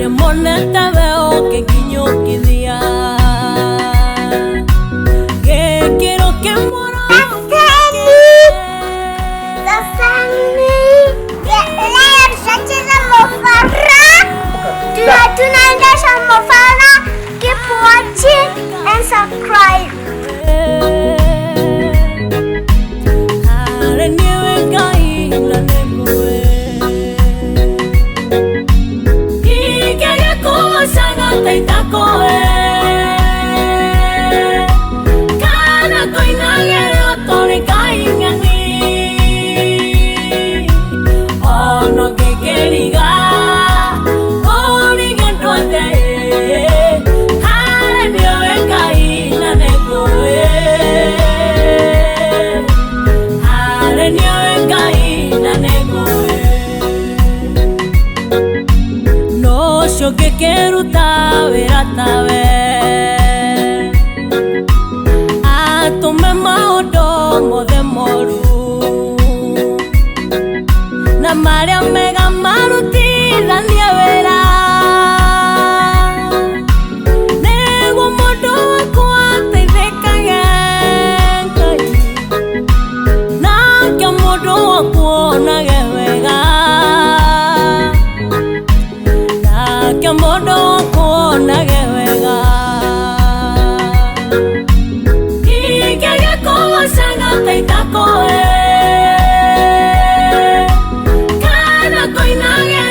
monete veo que guiño que día que quiero que mora keep watching and subscribe. Que quiero taber a taber a tu me maudo de moru na maria mega maruti la nievera nego modo kwate de kagen na que modo kwona gevega que modo kona gevega y que ya cosa gata y taco kana koinage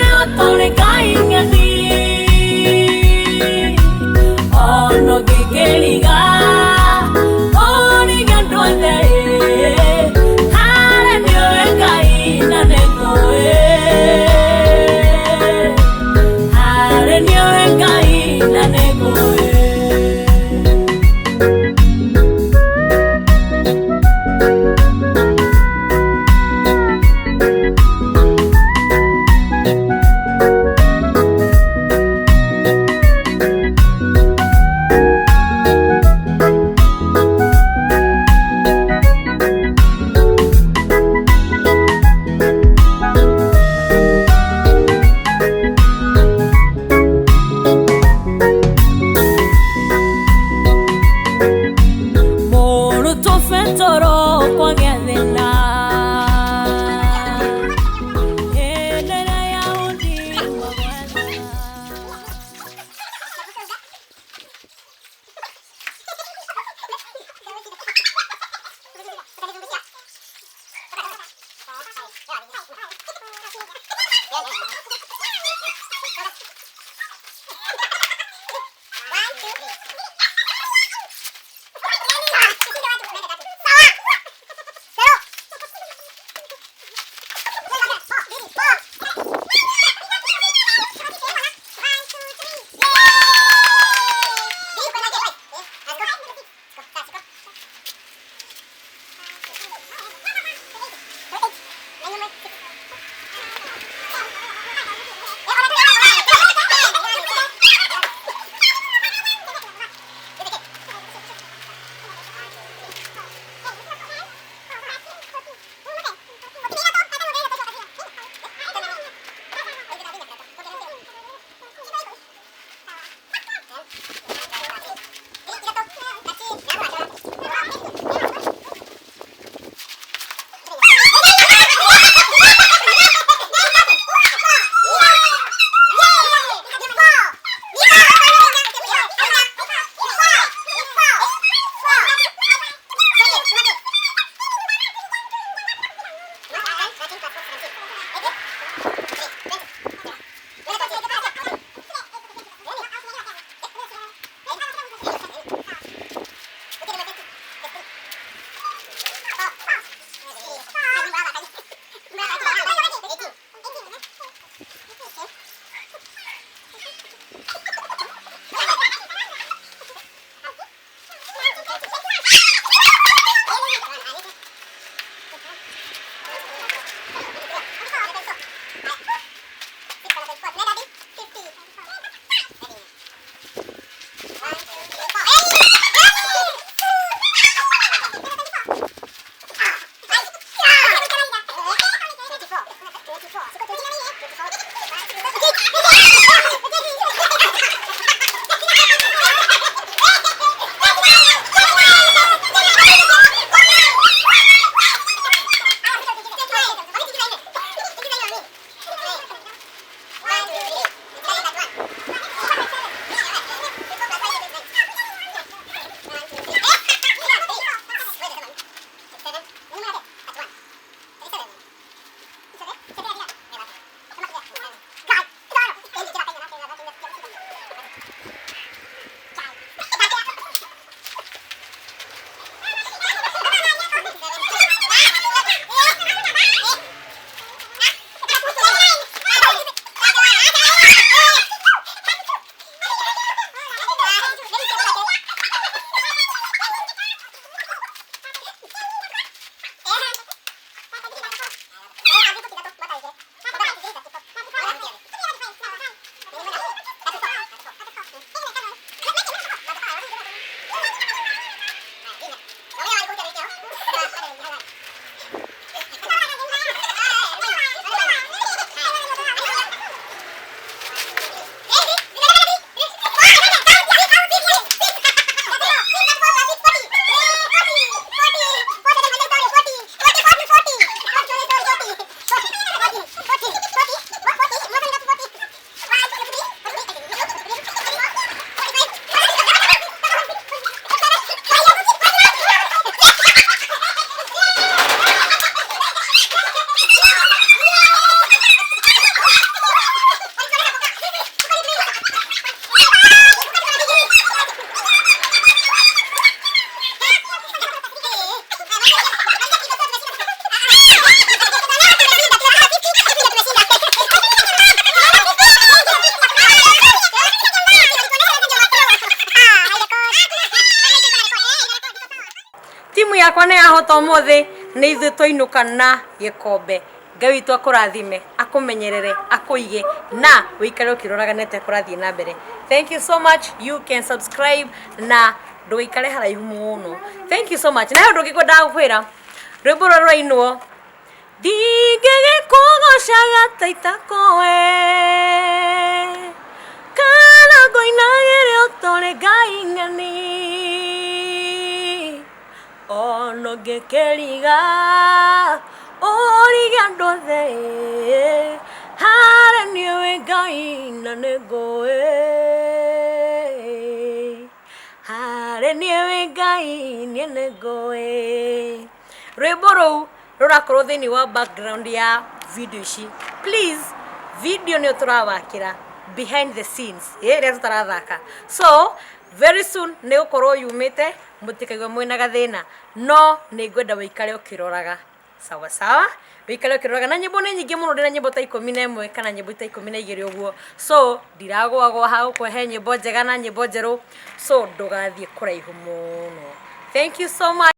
yakwa nĩ yahota ũmũthĩ nĩ ithuĩ tũinũka na gĩkombe. Ngai witũ akũrathime, akũmenyerere, akũige na wĩikare ũkĩroraganĩte kũrathiĩ na mbere. Thank you so much. You can subscribe na ndũikare haraihu mũno. Thank you so much. Na ũndũ ũngĩ ngwendaga gũkwĩra rwĩmbo rũrũ rwainwo ndingĩgĩkũgocaga ta itakoe kana ngũinagĩre ũtore Ngai ng'eni ono ngĩkĩriga ũrige andũ othe harĩ niĩ wĩ Ngai na nĩ ngũĩ harĩ niĩ wĩ Ngai niĩ nĩ ngũĩ. Rwĩmbo rũu rũrakorwo thĩinĩ wa background ya video ici. Please, video nĩ tũrawakĩra behind the scenes ĩrĩa tũtarathaka. So very soon nĩ gũkorwo yumĩte, mũtikaigwe mwĩna gathĩna, no nĩ ngwenda wĩikare ũkĩroraga. Sawa sawa, wĩikare ũkĩroraga. Na nyĩmbo nĩ nyingĩ mũno, ndĩna nyĩmbo ta 11 kana nyĩmbo ta 12 ũguo. So ndiragwagwo ha gũkũhe nyĩmbo njega na nyĩmbo njerũ, so ndũgathiĩ kũraihu mũno. Thank you so much.